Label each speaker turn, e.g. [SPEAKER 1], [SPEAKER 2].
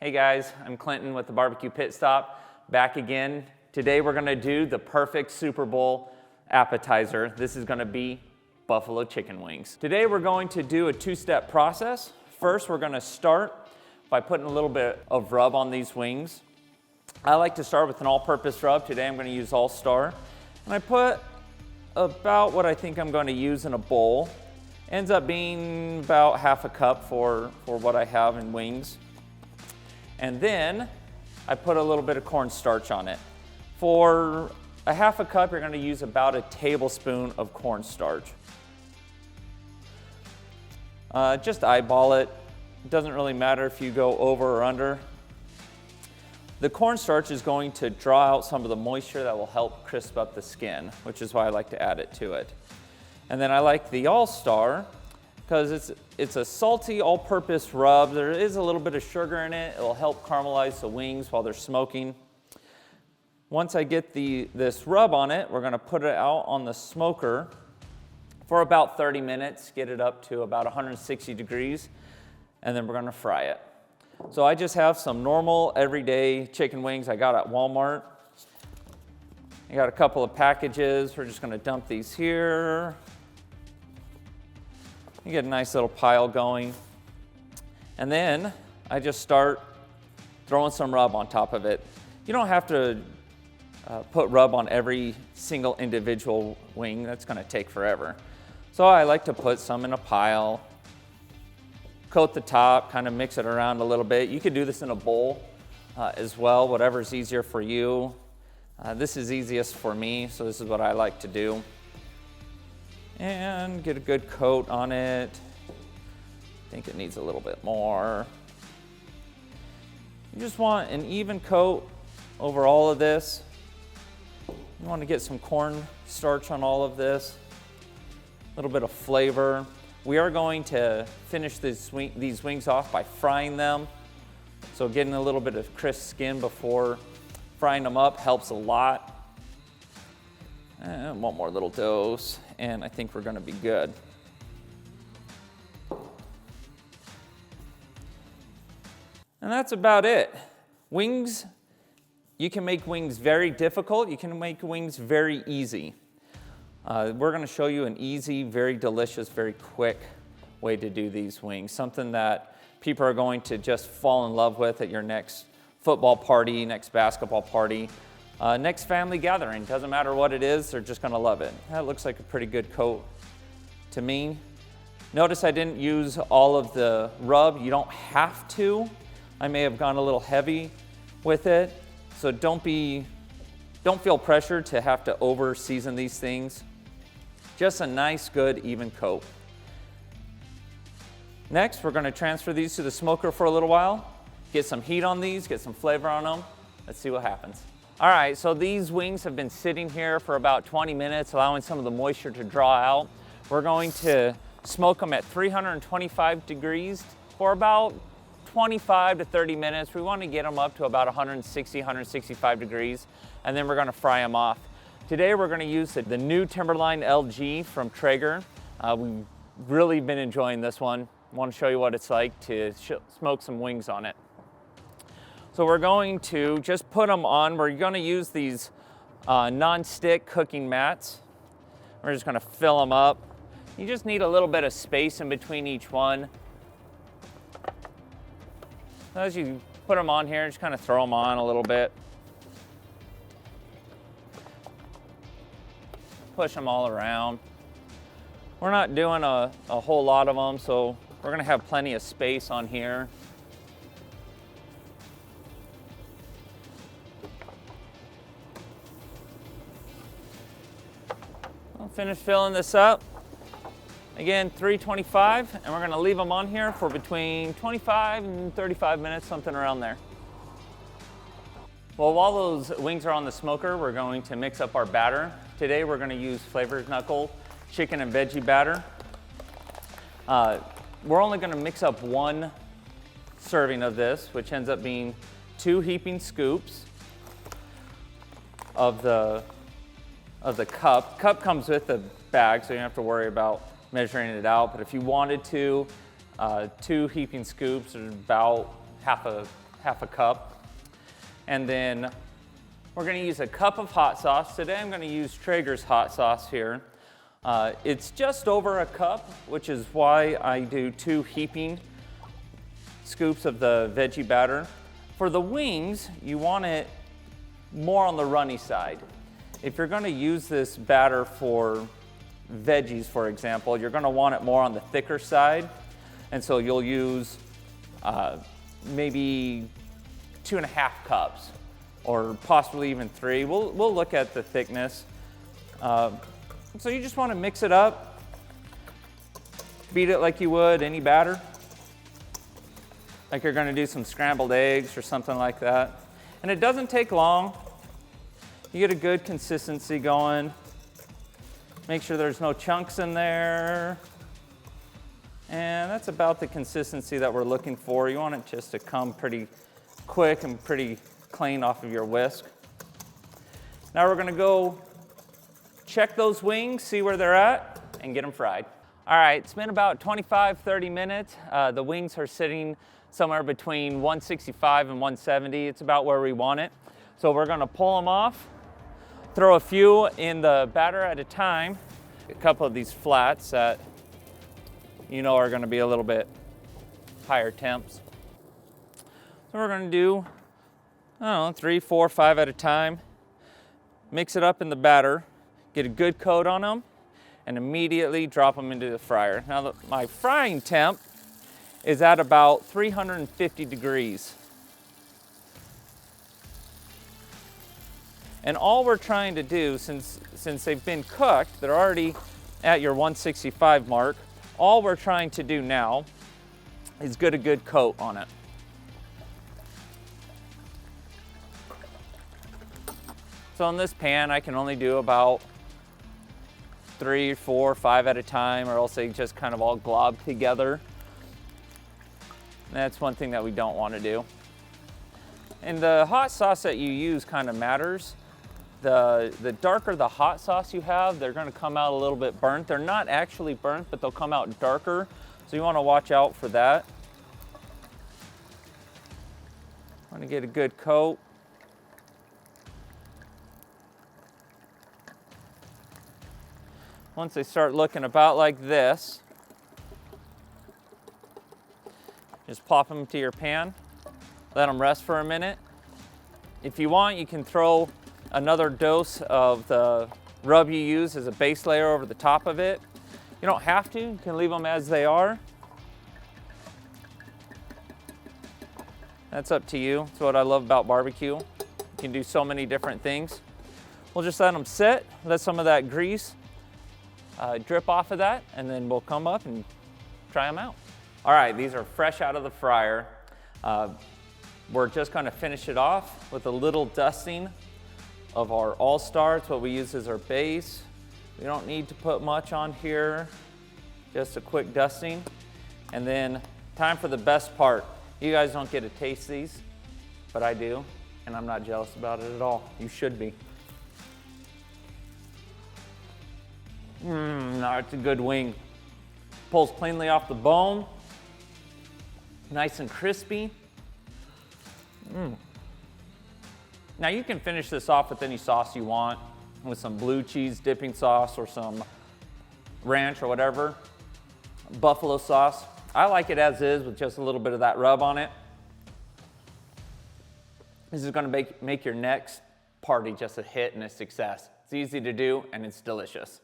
[SPEAKER 1] Hey guys, I'm Clinton with the Barbecue Pit Stop, back again. Today we're gonna do the perfect Super Bowl appetizer. This is gonna be buffalo chicken wings. Today we're going to do a two-step process. First, we're gonna start by putting a little bit of rub on these wings. I like to start with an all-purpose rub. Today I'm gonna use All Star. And I put about what I think I'm gonna use in a bowl. Ends up being about half a cup for what I have in wings. And then I put a little bit of cornstarch on it. For a half a cup, you're gonna use about a tablespoon of cornstarch. Just eyeball it. It doesn't really matter if you go over or under. The cornstarch is going to draw out some of the moisture that will help crisp up the skin, which is why I like to add it to it. And then I like the All Star because it's a salty all-purpose rub. There is a little bit of sugar in it. It'll help caramelize the wings while they're smoking. Once I get this rub on it, we're gonna put it out on the smoker for about 30 minutes, get it up to about 160 degrees, and then we're gonna fry it. So I just have some normal, everyday chicken wings I got at Walmart. I got a couple of packages. We're just gonna dump these here. You get a nice little pile going. And then I just start throwing some rub on top of it. You don't have to put rub on every single individual wing. That's gonna take forever. So I like to put some in a pile, coat the top, kind of mix it around a little bit. You could do this in a bowl as well, whatever's easier for you. This is easiest for me, so this is what I like to do. And get a good coat on it. I think it needs a little bit more. You just want an even coat over all of this. You want to get some corn starch on all of this. A little bit of flavor. We are going to finish these wings off by frying them. So getting a little bit of crisp skin before frying them up helps a lot. And one more little dose, and I think we're gonna be good. And that's about it. Wings, you can make wings very difficult. You can make wings very easy. We're gonna show you an easy, very delicious, very quick way to do these wings. Something that people are going to just fall in love with at your next football party, next basketball party, next family gathering. Doesn't matter what it is, they're just gonna love it. That looks like a pretty good coat to me. Notice I didn't use all of the rub. You don't have to. I may have gone a little heavy with it, so don't feel pressured to have to over season these things. Just a nice, good, even coat. Next, we're gonna transfer these to the smoker for a little while, get some heat on these, get some flavor on them. Let's see what happens. All right, so these wings have been sitting here for about 20 minutes, allowing some of the moisture to draw out. We're going to smoke them at 325 degrees for about 25 to 30 minutes. We want to get them up to about 160, 165 degrees, and then we're gonna fry them off. Today we're gonna use the new Timberline LG from Traeger. We've really been enjoying this one. I want to show you what it's like to smoke some wings on it. So we're going to just put them on. We're gonna use these non-stick cooking mats. We're just gonna fill them up. You just need a little bit of space in between each one. As you put them on here, just kind of throw them on a little bit. Push them all around. We're not doing a whole lot of them, so we're gonna have plenty of space on here. I'll finish filling this up. Again, 325, and we're gonna leave them on here for between 25 and 35 minutes, something around there. Well, while those wings are on the smoker, we're going to mix up our batter. Today, we're gonna use Flavored Knuckle chicken and veggie batter. We're only gonna mix up one serving of this, which ends up being 2 heaping scoops of the cup. Cup comes with the bag, so you don't have to worry about measuring it out. But if you wanted to, 2 heaping scoops are about half half a cup. And then we're gonna use a cup of hot sauce. Today I'm gonna use Traeger's hot sauce here. It's just over a cup, which is why I do 2 heaping scoops of the veggie batter. For the wings, you want it more on the runny side. If you're gonna use this batter for veggies, for example, you're gonna want it more on the thicker side. And so you'll use maybe 2.5 cups or possibly even 3. We'll look at the thickness. So you just wanna mix it up, beat it like you would any batter. Like you're gonna do some scrambled eggs or something like that. And it doesn't take long. You get a good consistency going. Make sure there's no chunks in there. And that's about the consistency that we're looking for. You want it just to come pretty quick and pretty clean off of your whisk. Now we're gonna go check those wings, see where they're at, and get them fried. All right, it's been about 25, 30 minutes. The wings are sitting somewhere between 165 and 170. It's about where we want it. So we're gonna pull them off, throw a few in the batter at a time. A couple of these flats that you know are gonna be a little bit higher temps. So we're gonna do, I don't know, 3, 4, 5 at a time. Mix it up in the batter, get a good coat on them, and immediately drop them into the fryer. Now my frying temp is at about 350 degrees. And all we're trying to do, since they've been cooked, they're already at your 165 mark, all we're trying to do now is get a good coat on it. So in this pan, I can only do about 3, 4, 5 at a time, or else they just kind of all glob together. That's one thing that we don't want to do. And the hot sauce that you use kind of matters. The darker the hot sauce you have, they're going to come out a little bit burnt. They're not actually burnt, but they'll come out darker. So you want to watch out for that. Want to get a good coat. Once they start looking about like this, just plop them into your pan, let them rest for a minute. If you want, you can throw another dose of the rub you use as a base layer over the top of it. You don't have to, you can leave them as they are. That's up to you. That's what I love about barbecue. You can do so many different things. We'll just let them sit, let some of that grease drip off of that, and then we'll come up and try them out. All right, these are fresh out of the fryer. We're just gonna finish it off with a little dusting of our All-Star. It's what we use as our base. We don't need to put much on here, just a quick dusting. And then time for the best part. You guys don't get to taste these, but I do, and I'm not jealous about it at all. You should be. No, it's a good wing. Pulls cleanly off the bone. Nice and crispy. Now you can finish this off with any sauce you want, with some blue cheese dipping sauce or some ranch or whatever. Buffalo sauce. I like it as is with just a little bit of that rub on it. This is gonna make your next party just a hit and a success. It's easy to do and it's delicious.